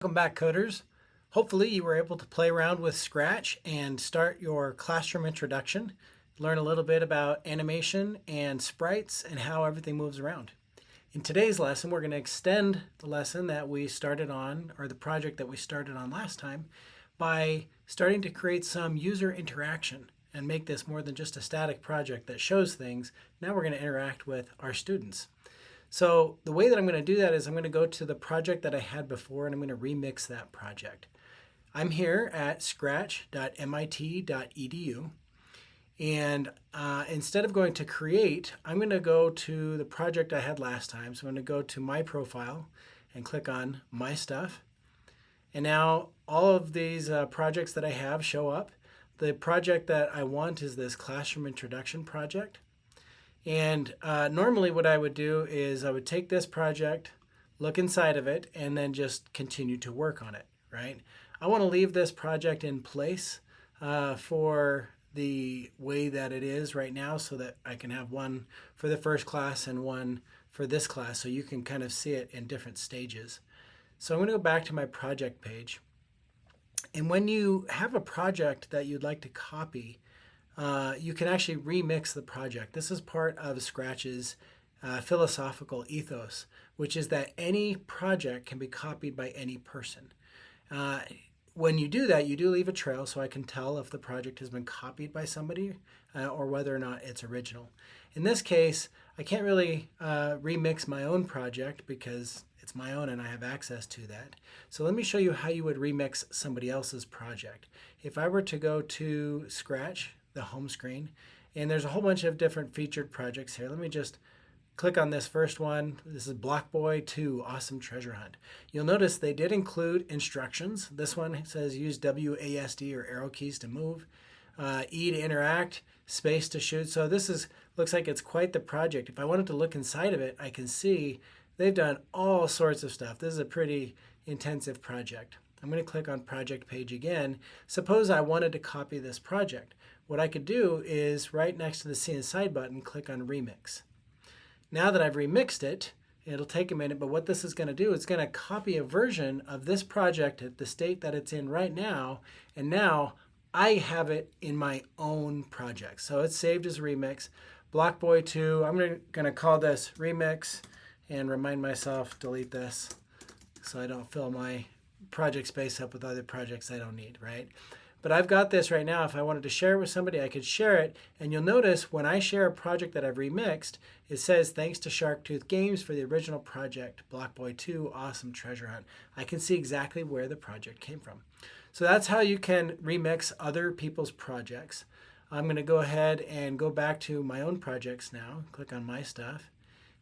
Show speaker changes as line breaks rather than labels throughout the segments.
Welcome back, coders. Hopefully you were able to play around with Scratch and start your classroom introduction, learn a little bit about animation and sprites and how everything moves around. In today's lesson, we're going to extend the lesson that we started on, or the project that we started on last time, by starting to create some user interaction and make this more than just a static project that shows things. Now we're going to interact with our students. So the way that I'm going to do that is I'm going to go to the project that I had before and I'm going to remix that project. I'm here at scratch.mit.edu, and instead of going to create, I'm going to go to the project I had last time. So I'm going to go to my profile and click on my stuff. And now all of these projects that I have show up. The project that I want is this classroom introduction project. And normally what I would do is I would take this project, look inside of it, and then just continue to work on it, right? I want to leave this project in place for the way that it is right now so that I can have one for the first class and one for this class so you can kind of see it in different stages. So I'm going to go back to my project page. And when you have a project that you'd like to copy, you can actually remix the project. This is part of Scratch's philosophical ethos, which is that any project can be copied by any person. When you do that, you do leave a trail so I can tell if the project has been copied by somebody or whether or not it's original. In this case, I can't really remix my own project because it's my own and I have access to that. So let me show you how you would remix somebody else's project. If I were to go to Scratch, the home screen, and there's a whole bunch of different featured projects here. Let me just click on this first one. This is Block Boy 2 Awesome Treasure Hunt. You'll notice they did include instructions. This one says use WASD or arrow keys to move, E to interact, space to shoot. So this looks like it's quite the project. If I wanted to look inside of it, I can see they've done all sorts of stuff. This is a pretty intensive project. I'm going to click on project page again. Suppose I wanted to copy this project. What I could do is right next to the See Inside button, click on Remix. Now that I've remixed it, it'll take a minute, but what this is going to do, it's going to copy a version of this project at the state that it's in right now, and now I have it in my own project. So it's saved as a remix. Block Boy 2, I'm going to call this Remix and remind myself, delete this so I don't fill my project space up with other projects I don't need, right? But I've got this right now. If I wanted to share it with somebody, I could share it. And you'll notice when I share a project that I've remixed, it says, thanks to Sharktooth Games for the original project, Block Boy 2 Awesome Treasure Hunt. I can see exactly where the project came from. So that's how you can remix other people's projects. I'm going to go ahead and go back to my own projects now. Click on My Stuff.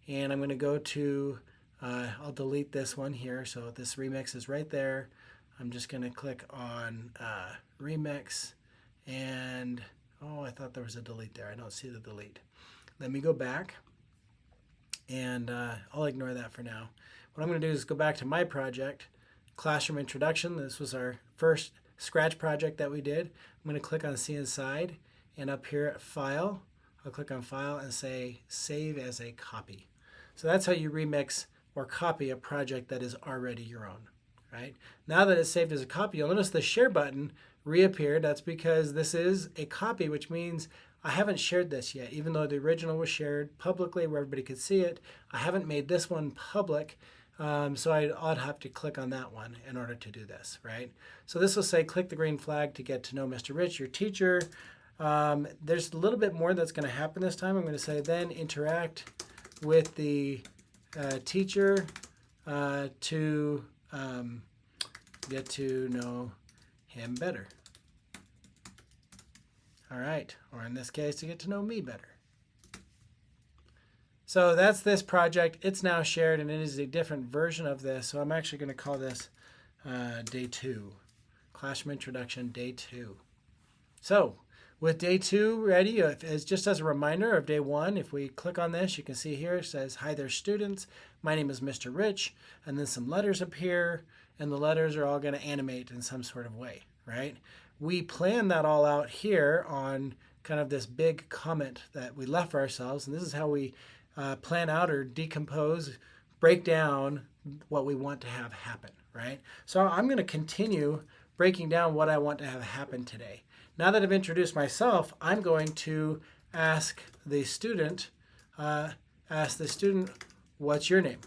And I'm going to go to, I'll delete this one here. So this remix is right there. I'm just going to click on Remix, and oh, I thought there was a delete there. I don't see the delete. Let me go back, and I'll ignore that for now. What I'm going to do is go back to my project, Classroom Introduction. This was our first Scratch project that we did. I'm going to click on See Inside, and up here at File, I'll click on File and say Save as a Copy. So that's how you remix or copy a project that is already your own. Right? Now that it's saved as a copy, you'll notice the share button reappeared. That's because this is a copy, which means I haven't shared this yet. Even though the original was shared publicly where everybody could see it, I haven't made this one public, so I'd have to click on that one in order to do this, right? So this will say, click the green flag to get to know Mr. Rich, your teacher. There's a little bit more that's going to happen this time. I'm going to say, then interact with the teacher to get to know him better. All right, or in this case, to get to know me better. So that's this project. It's now shared, and it is a different version of this. So I'm actually going to call this Day 2, Classroom Introduction Day 2. So with Day 2 ready, just as a reminder of Day 1, if we click on this, you can see here it says, hi there students, my name is Mr. Rich, and then some letters appear, and the letters are all going to animate in some sort of way, right? We plan that all out here on kind of this big comment that we left for ourselves, and this is how we plan out or decompose, break down what we want to have happen, right? So I'm going to continue breaking down what I want to have happen today. Now that I've introduced myself, I'm going to ask the student, what's your name?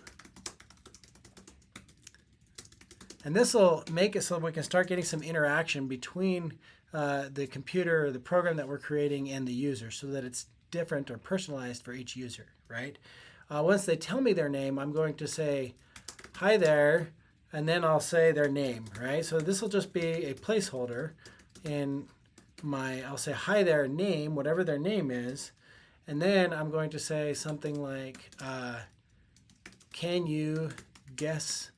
And this will make it so we can start getting some interaction between the computer or the program that we're creating and the user so that it's different or personalized for each user, right? Once they tell me their name, I'm going to say, hi there, and then I'll say their name, right? So this will just be a placeholder in I'll say hi there, name, whatever their name is, and then I'm going to say something like, can you guess,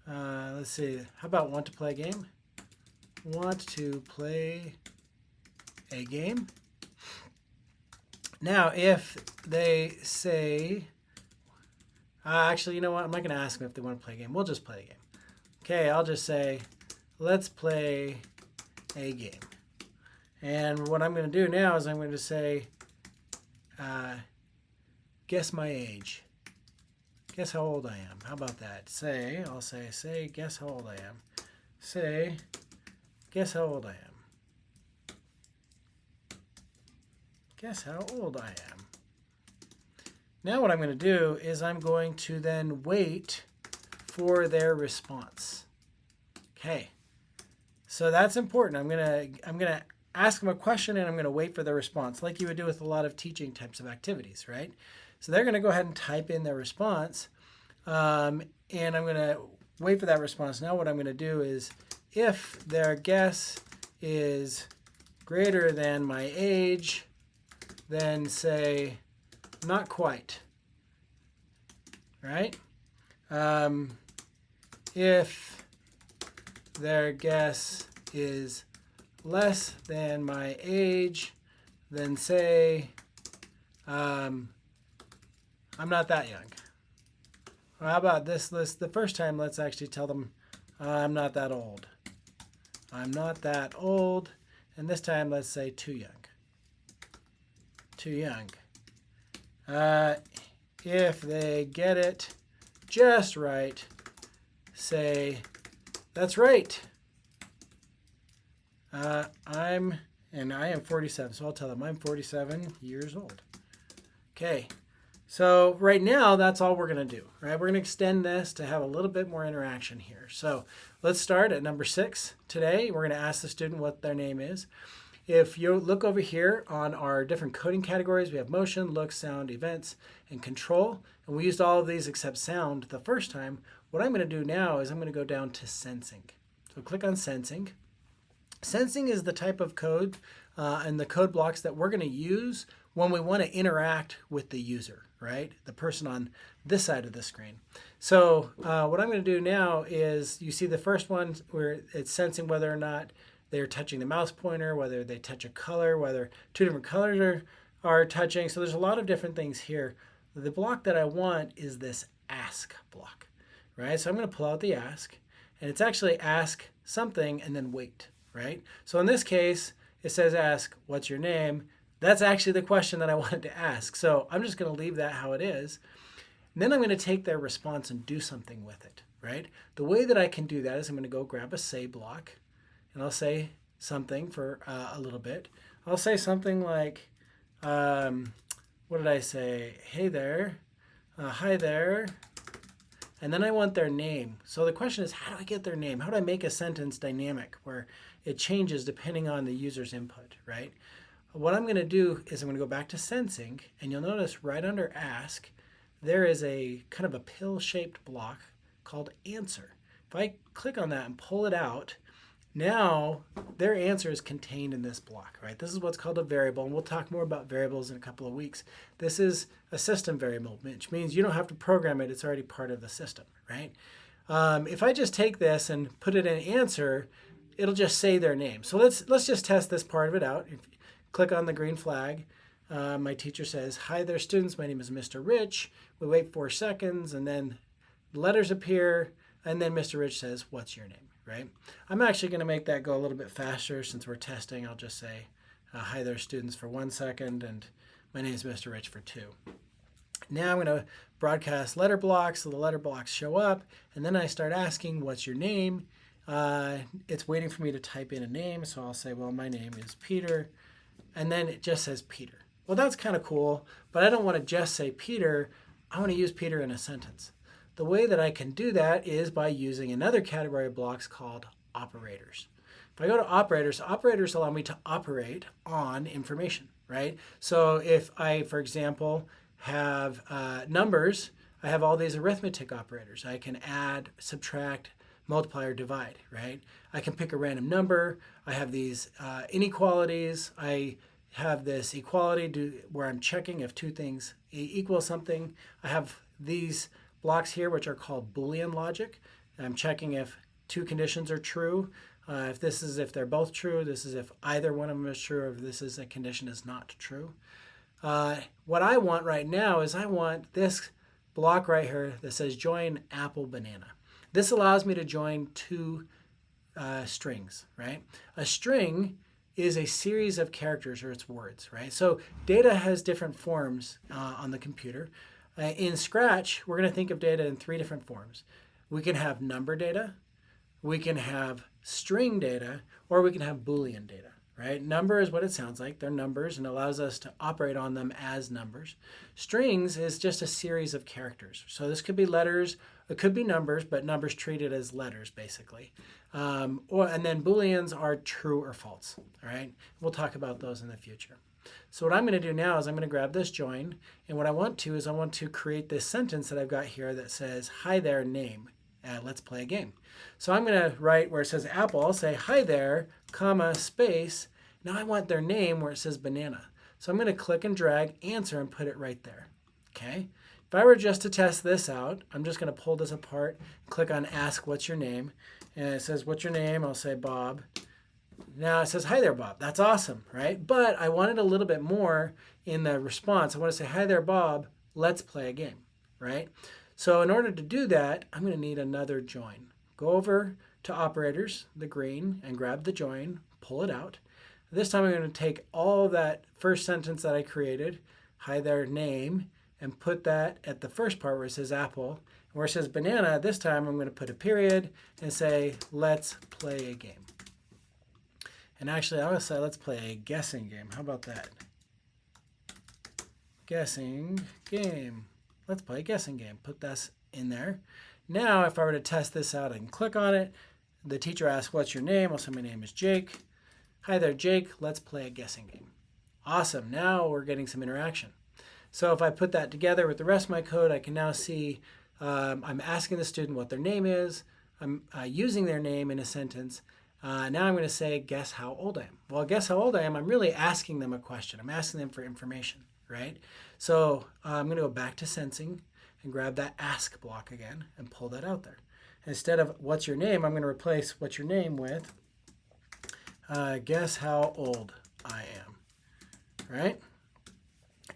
let's see, how about want to play a game? Want to play a game? Now, if they say, actually, you know what? I'm not going to ask them if they want to play a game. We'll just play a game. Okay, I'll just say, let's play a game. And what I'm going to do now is I'm going to say, guess my age. Guess how old I am. How about that? I'll say, guess how old I am. Say, guess how old I am. Guess how old I am. Now what I'm going to do is I'm going to then wait for their response. Okay. So that's important. I'm going to ask them a question and I'm going to wait for their response, like you would do with a lot of teaching types of activities, right? So they're going to go ahead and type in their response, and I'm going to wait for that response. Now what I'm going to do is, if their guess is greater than my age, then say, not quite, right? If their guess is less than my age, then say, I'm not that young. Or how about this list? The first time, let's actually tell them, I'm not that old. I'm not that old. And this time, let's say too young. Too young. If they get it just right, say, that's right. I am 47, so I'll tell them I'm 47 years old. Okay, so right now that's all we're going to do, right? We're going to extend this to have a little bit more interaction here. So let's start at number 6 today. We're going to ask the student what their name is. If you look over here on our different coding categories, we have motion, look, sound, events, and control. And we used all of these except sound the first time. What I'm going to do now is I'm going to go down to sensing. So click on sensing. Sensing is the type of code and the code blocks that we're going to use when we want to interact with the user, right? The person on this side of the screen. So what I'm going to do now is, you see the first one where it's sensing whether or not they're touching the mouse pointer, whether they touch a color, whether two different colors are touching. So there's a lot of different things here. The block that I want is this ask block, right? So I'm going to pull out the ask, and it's actually ask something and then wait, right? So in this case, it says ask, what's your name? That's actually the question that I wanted to ask. So I'm just going to leave that how it is. And then I'm going to take their response and do something with it, right? The way that I can do that is I'm going to go grab a say block, and I'll say something for a little bit. I'll say something like, what did I say? Hey there, hi there. And then I want their name. So the question is, how do I get their name? How do I make a sentence dynamic where it changes depending on the user's input, right? What I'm going to do is I'm going to go back to sensing, and you'll notice right under ask, there is a kind of a pill-shaped block called answer. If I click on that and pull it out, now their answer is contained in this block, right? This is what's called a variable, and we'll talk more about variables in a couple of weeks. This is a system variable, which means you don't have to program it. It's already part of the system, right? If I just take this and put it in answer, it'll just say their name. So let's just test this part of it out. Click on the green flag. My teacher says, hi there, students. My name is Mr. Rich. We wait 4 seconds, and then letters appear, and then Mr. Rich says, what's your name? Right? I'm actually going to make that go a little bit faster since we're testing. I'll just say, hi there, students, for 1 second, and my name is Mr. Rich for 2. Now I'm going to broadcast letter blocks, so the letter blocks show up, and then I start asking, what's your name? It's waiting for me to type in a name, so I'll say, well, my name is Peter, and then it just says Peter. Well, that's kind of cool, but I don't want to just say Peter. I want to use Peter in a sentence. The way that I can do that is by using another category of blocks called operators. If I go to operators, operators allow me to operate on information, right? So if I, for example, have numbers, I have all these arithmetic operators. I can add, subtract, multiply, or divide, right? I can pick a random number. I have these inequalities. I have this equality where I'm checking if two things equal something. I have these blocks here, which are called Boolean logic. I'm checking if two conditions are true. If they're both true, this is if either one of them is true, or if this is a condition is not true. What I want right now is I want this block right here that says join apple banana. This allows me to join two strings, right? A string is a series of characters, or it's words, right? So data has different forms on the computer. In Scratch, we're going to think of data in three different forms. We can have number data, we can have string data, or we can have Boolean data, right? Number is what it sounds like. They're numbers and allows us to operate on them as numbers. Strings is just a series of characters. So this could be letters, it could be numbers, but numbers treated as letters, basically. And then Booleans are true or false, all right? We'll talk about those in the future. So what I'm going to do now is I'm going to grab this join, and what I want to create this sentence that I've got here that says, hi there, name. Let's play a game. So I'm going to write where it says apple, I'll say hi there, comma, space. Now I want their name where it says banana. So I'm going to click and drag answer and put it right there. Okay. If I were just to test this out, I'm just going to pull this apart, click on ask what's your name, and it says what's your name, I'll say Bob. Now it says hi there, Bob. That's awesome, right? But I wanted a little bit more in the response. I want to say hi there, Bob, let's play a game, right? So in order to do that, I'm going to need another join. Go over to operators, the green, and grab the join, pull it out. This time I'm going to take all of that first sentence that I created, hi there, name, and put that at the first part where it says apple. Where it says banana, this time I'm going to put a period and say, let's play a game. And actually, I'm going to say, let's play a guessing game. How about that? Guessing game. Let's play a guessing game. Put this in there. Now, if I were to test this out, I can click on it. The teacher asks, what's your name? I'll say, my name is Jake. Hi there, Jake. Let's play a guessing game. Awesome. Now we're getting some interaction. So if I put that together with the rest of my code, I can now see I'm asking the student what their name is. I'm using their name in a sentence. Now I'm going to say, guess how old I am. Well, guess how old I am, I'm really asking them a question. I'm asking them for information, right? So I'm going to go back to sensing and grab that ask block again and pull that out there. Instead of what's your name, I'm going to replace what's your name with guess how old I am, right?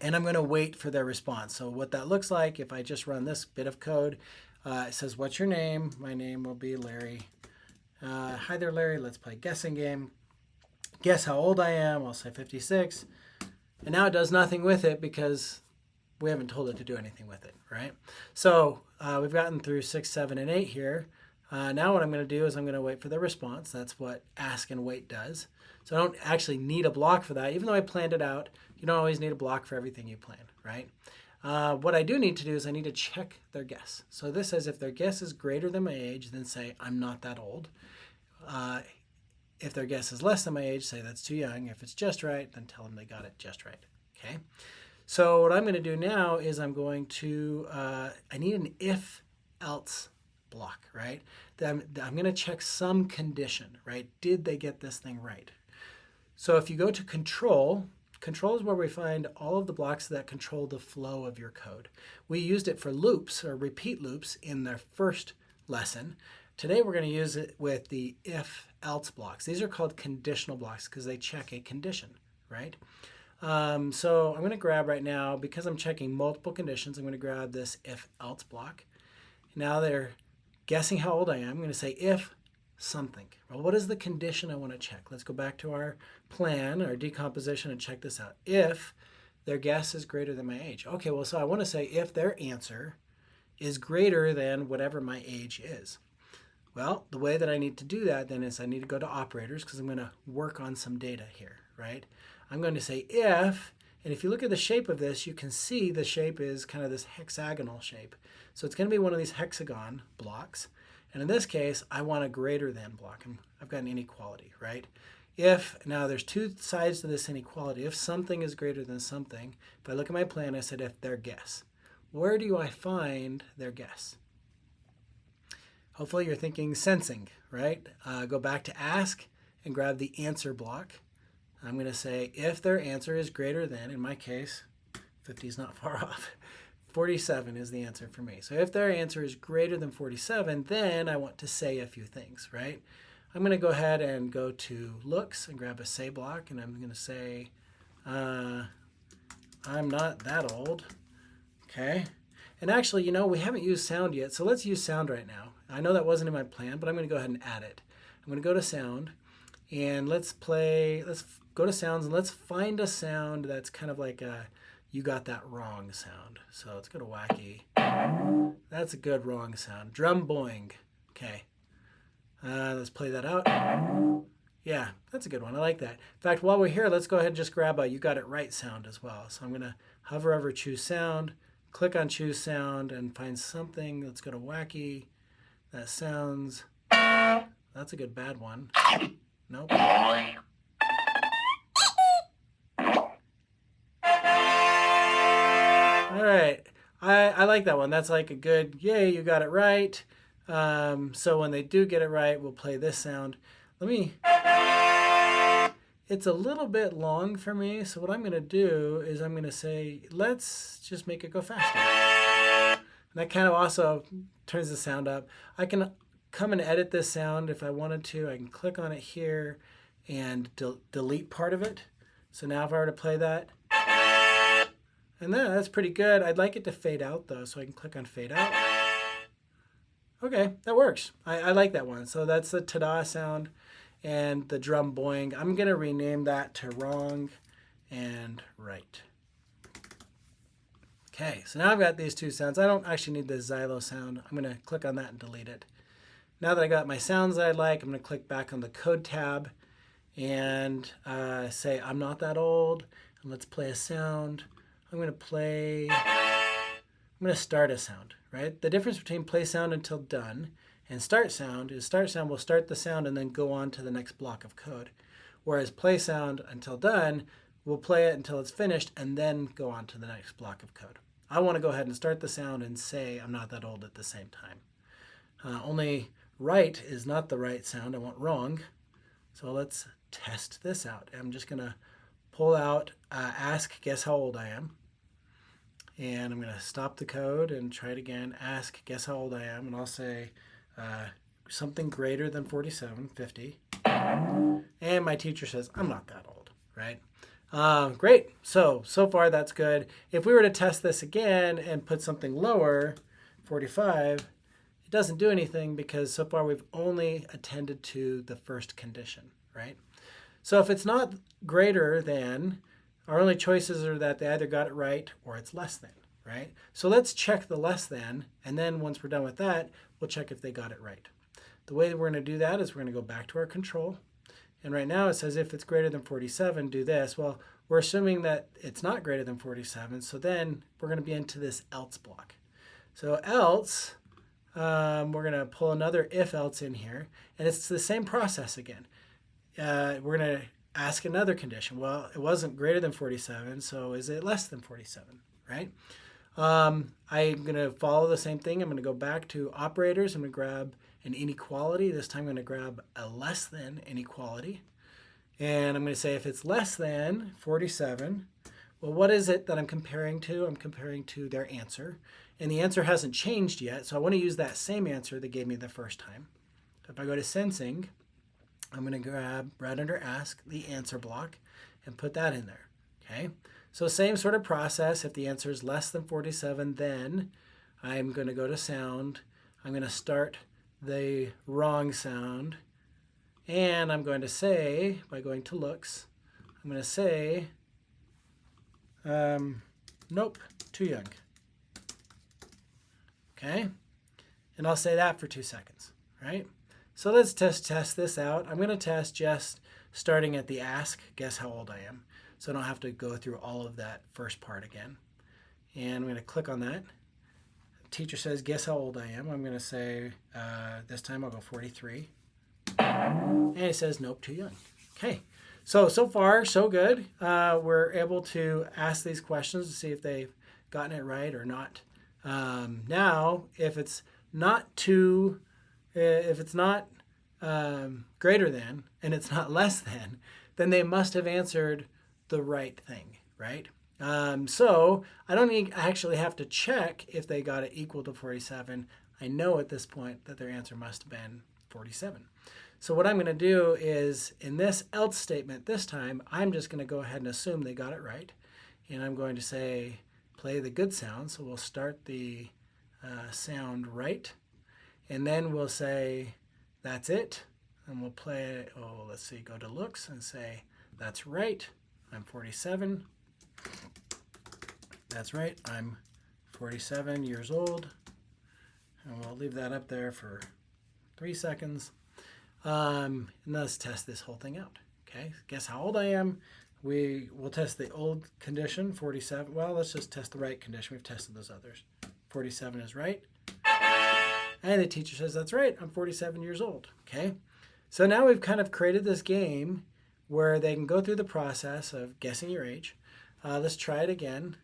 And I'm going to wait for their response. So what that looks like, if I just run this bit of code, it says, what's your name? My name will be Larry. Hi there, Larry. Let's play guessing game. Guess how old I am? I'll say 56. And now it does nothing with it because we haven't told it to do anything with it, right? So we've gotten through 6, 7, and 8 here. Now what I'm going to do is I'm going to wait for the response. That's what ask and wait does. So I don't actually need a block for that. Even though I planned it out, you don't always need a block for everything you plan, right? What I do need to do is I need to check their guess. So this says if their guess is greater than my age, then say I'm not that old. If their guess is less than my age, say that's too young. If it's just right, then tell them they got it just right. Okay. So what I'm going to do now is I'm going to, I need an if-else block, right? I'm going to check some condition, right? Did they get this thing right? So if you go to control is where we find all of the blocks that control the flow of your code. We used it for loops or repeat loops in the first lesson. Today we're going to use it with the if-else blocks. These are called conditional blocks because they check a condition, right? So I'm going to grab right now, because I'm checking multiple conditions, I'm going to grab this if-else block. Now they're guessing how old I am. I'm going to say if something. Well, what is the condition I want to check? Let's go back to our plan, our decomposition, and check this out. If their guess is greater than my age. Okay, well, so I want to say if their answer is greater than whatever my age is. Well, the way that I need to do that then is I need to go to operators because I'm going to work on some data here, right? I'm going to say if, and if you look at the shape of this, you can see the shape is kind of this hexagonal shape. So it's going to be one of these hexagon blocks. And in this case, I want a greater than block. I've got an inequality, right? If, now there's two sides to this inequality. If something is greater than something, if I look at my plan, I said if their guess. Where do I find their guess? Hopefully you're thinking sensing, right? Go back to ask and grab the answer block. I'm going to say if their answer is greater than, in my case, 50 is not far off, 47 is the answer for me. So if their answer is greater than 47, then I want to say a few things, right? I'm going to go ahead and go to looks and grab a say block, and I'm going to say, I'm not that old, okay? And actually, you know, we haven't used sound yet, so let's use sound right now. I know that wasn't in my plan, but I'm going to go ahead and add it. I'm going to go to sound, and let's go to sounds, and let's find a sound that's kind of like a, you got that wrong sound. So let's go to wacky. That's a good wrong sound. Drum boing. Okay. Let's play that out. Yeah, that's a good one. I like that. In fact, while we're here, let's go ahead and just grab a you got it right sound as well. So I'm going to hover over choose sound, click on choose sound, and find something. Let's go to wacky. That sounds, that's a good bad one. Nope. All right, I like that one. That's like a good, yay, you got it right. So when they do get it right, we'll play this sound. It's a little bit long for me, so what I'm going to do is I'm going to say, let's just make it go faster. And that kind of also turns the sound up. I can come and edit this sound if I wanted to. I can click on it here and delete part of it. So now if I were to play that, and then that's pretty good. I'd like it to fade out though, so I can click on fade out. Okay, that works. I like that one. So that's the ta-da sound and the drum boing. I'm gonna rename that to wrong and right. Okay, so now I've got these two sounds. I don't actually need the xylo sound. I'm gonna click on that and delete it. Now that I got my sounds that I like, I'm gonna click back on the code tab and say I'm not that old, and let's play a sound. I'm going to start a sound, right? The difference between play sound until done and start sound is start sound will start the sound and then go on to the next block of code. Whereas play sound until done, we'll play it until it's finished and then go on to the next block of code. I want to go ahead and start the sound and say I'm not that old at the same time. Only right is not the right sound. I want wrong. So let's test this out. I'm just going to pull out ask guess how old I am. And I'm going to stop the code and try it again. Ask, guess how old I am. And I'll say something greater than 47, 50. And my teacher says, I'm not that old, right? Great. So far that's good. If we were to test this again and put something lower, 45, it doesn't do anything because so far we've only attended to the first condition, right? So if it's not greater than, our only choices are that they either got it right or it's less than, right? So let's check the less than, and then once we're done with that, we'll check if they got it right. The way that we're going to do that is we're going to go back to our control. And right now it says if it's greater than 47, do this. Well, we're assuming that it's not greater than 47, so then we're going to be into this else block. So else, we're going to pull another if else in here, and it's the same process again. We're going to ask another condition. Well, it wasn't greater than 47, so is it less than 47, right? I'm going to follow the same thing. I'm going to go back to operators. I'm going to grab an inequality. This time I'm going to grab a less than inequality. And I'm going to say if it's less than 47, well, what is it that I'm comparing to? I'm comparing to their answer. And the answer hasn't changed yet, so I want to use that same answer they gave me the first time. So if I go to sensing, I'm going to grab right under ask the answer block and put that in there. Okay, so same sort of process. If the answer is less than 47, then I'm going to go to sound. I'm going to start the wrong sound, and I'm going to say, by going to looks, I'm going to say Nope, too young. Okay, and I'll say that for 2 seconds, right? So let's test this out. I'm going to test just starting at the ask, guess how old I am. So I don't have to go through all of that first part again. And I'm going to click on that. Teacher says, guess how old I am. I'm going to say, this time I'll go 43. And it says, nope, too young. Okay, so far, so good. We're able to ask these questions to see if they've gotten it right or not. Now, if it's not greater than and it's not less than, then they must have answered the right thing, right? So I don't actually have to check if they got it equal to 47. I know at this point that their answer must have been 47. So what I'm going to do is, in this else statement this time, I'm just going to go ahead and assume they got it right. And I'm going to say, play the good sound. So we'll start the sound right. And then we'll say, that's it. And we'll play it, let's see, go to looks and say, that's right, I'm 47. That's right, I'm 47 years old. And we'll leave that up there for 3 seconds. And let's test this whole thing out. Okay, guess how old I am. We'll test the old condition, 47. Well, let's just test the right condition. We've tested those others. 47 is right. And the teacher says, that's right, I'm 47 years old. Okay, so now we've kind of created this game where they can go through the process of guessing your age. Let's try it again.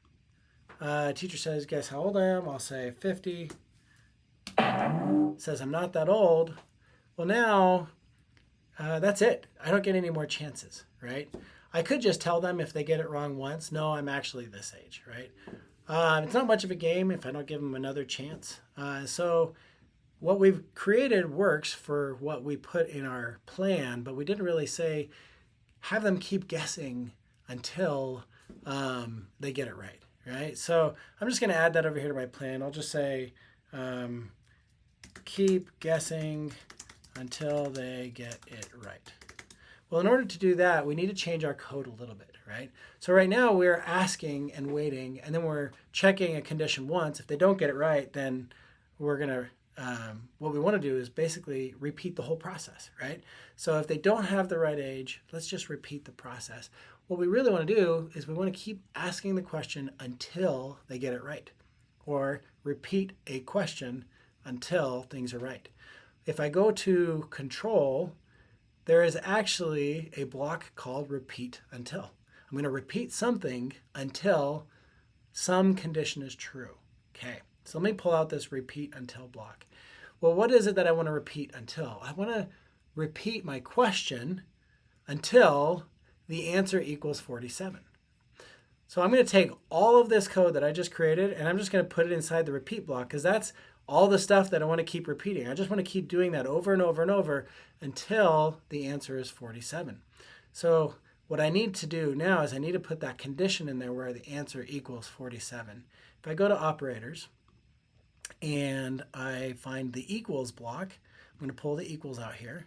Teacher says, guess how old I am. I'll say 50. Says I'm not that old. Well, now that's it. I don't get any more chances, right? I could just tell them if they get it wrong once, no, I'm actually this age, right? It's not much of a game if I don't give them another chance. So what we've created works for what we put in our plan, but we didn't really say have them keep guessing until they get it right, right? So I'm just going to add that over here to my plan. I'll just say keep guessing until they get it right. Well, in order to do that, we need to change our code a little bit, right? So right now we're asking and waiting, and then we're checking a condition once. If they don't get it right, then we're going to what we want to do is basically repeat the whole process, right? So if they don't have the right age, let's just repeat the process. What we really want to do is we want to keep asking the question until they get it right, or repeat a question until things are right. If I go to control, there is actually a block called repeat until. I'm going to repeat something until some condition is true. Okay, so let me pull out this repeat until block. Well, what is it that I want to repeat until? I want to repeat my question until the answer equals 47. So I'm going to take all of this code that I just created and I'm just going to put it inside the repeat block because that's all the stuff that I want to keep repeating. I just want to keep doing that over and over and over until the answer is 47. So what I need to do now is I need to put that condition in there where the answer equals 47. If I go to operators and I find the equals block, I'm going to pull the equals out here.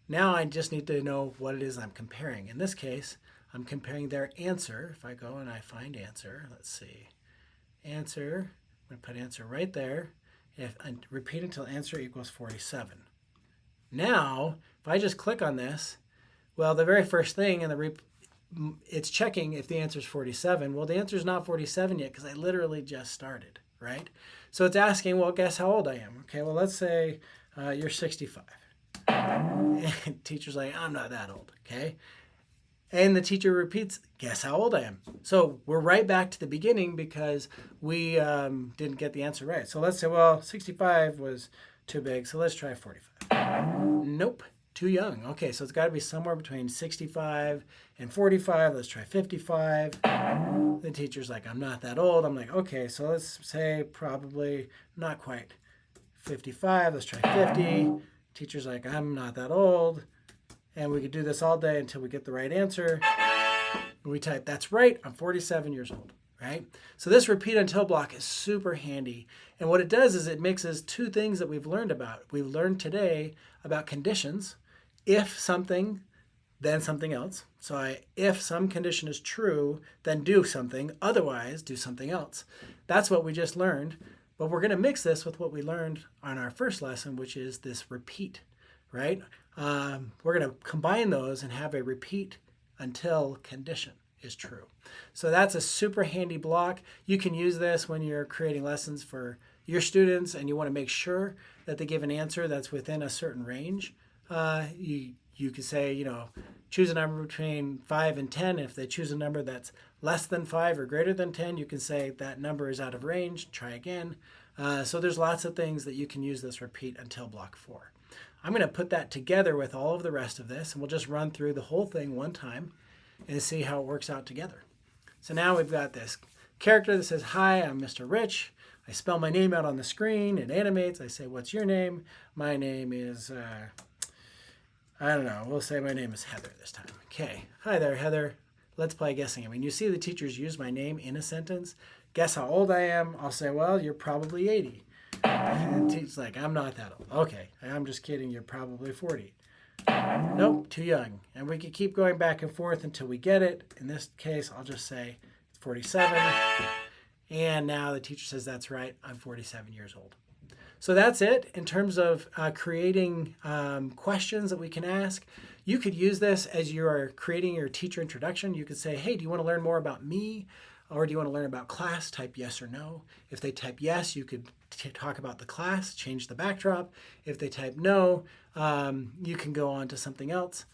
Now I just need to know what it is I'm comparing. In this case, I'm comparing their answer. If I go and I find answer, let's see, answer, I'm going to put answer right there. If I repeat until answer equals 47. Now, if I just click on this, well, the very first thing in it's checking if the answer is 47. Well, the answer is not 47 yet because I literally just started, right? So it's asking, well, guess how old I am? Okay, well, let's say you're 65. And teacher's like, I'm not that old, okay? And the teacher repeats, guess how old I am? So we're right back to the beginning because we didn't get the answer right. So let's say, well, 65 was too big, so let's try 45. Nope, too young. Okay, so it's got to be somewhere between 65 and 45. Let's try 55. The teacher's like, I'm not that old. I'm like, okay, so let's say probably not quite 55. Let's try 50. Teacher's like, I'm not that old. And we could do this all day until we get the right answer. We type, that's right, I'm 47 years old, right? So this repeat until block is super handy. And what it does is it mixes two things that we've learned about. We've learned today about conditions. If something then something else. So if some condition is true, then do something, otherwise do something else. That's what we just learned, but we're going to mix this with what we learned on our first lesson, which is this repeat, right? We're going to combine those and have a repeat until condition is true. So that's a super handy block. You can use this when you're creating lessons for your students and you want to make sure that they give an answer that's within a certain range. You could say, choose a number between 5 and 10. If they choose a number that's less than 5 or greater than 10, you can say that number is out of range, try again. So there's lots of things that you can use this repeat until block 4. I'm going to put that together with all of the rest of this, and we'll just run through the whole thing one time and see how it works out together. So now we've got this character that says, hi, I'm Mr. Rich. I spell my name out on the screen. It animates. I say, what's your name? My name is, I don't know. We'll say my name is Heather this time. Okay. Hi there, Heather. Let's play guessing. I mean, you see the teachers use my name in a sentence. Guess how old I am. I'll say, well, you're probably 80. And the teacher's like, I'm not that old. Okay. I'm just kidding. You're probably 40. Nope, too young. And we can keep going back and forth until we get it. In this case, I'll just say it's 47. And now the teacher says, that's right, I'm 47 years old. So that's it in terms of creating questions that we can ask. You could use this as you are creating your teacher introduction. You could say, hey, do you want to learn more about me? Or do you want to learn about class? Type yes or no. If they type yes, you could talk about the class, change the backdrop. If they type no, you can go on to something else.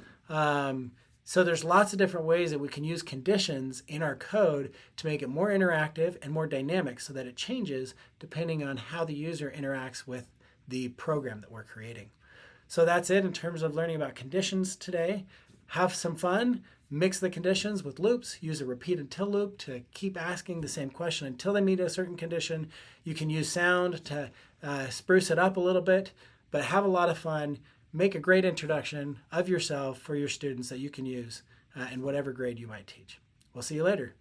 So there's lots of different ways that we can use conditions in our code to make it more interactive and more dynamic so that it changes depending on how the user interacts with the program that we're creating. So that's it in terms of learning about conditions today. Have some fun. Mix the conditions with loops. Use a repeat until loop to keep asking the same question until they meet a certain condition. You can use sound to spruce it up a little bit, but have a lot of fun. Make a great introduction of yourself for your students that you can use in whatever grade you might teach. We'll see you later.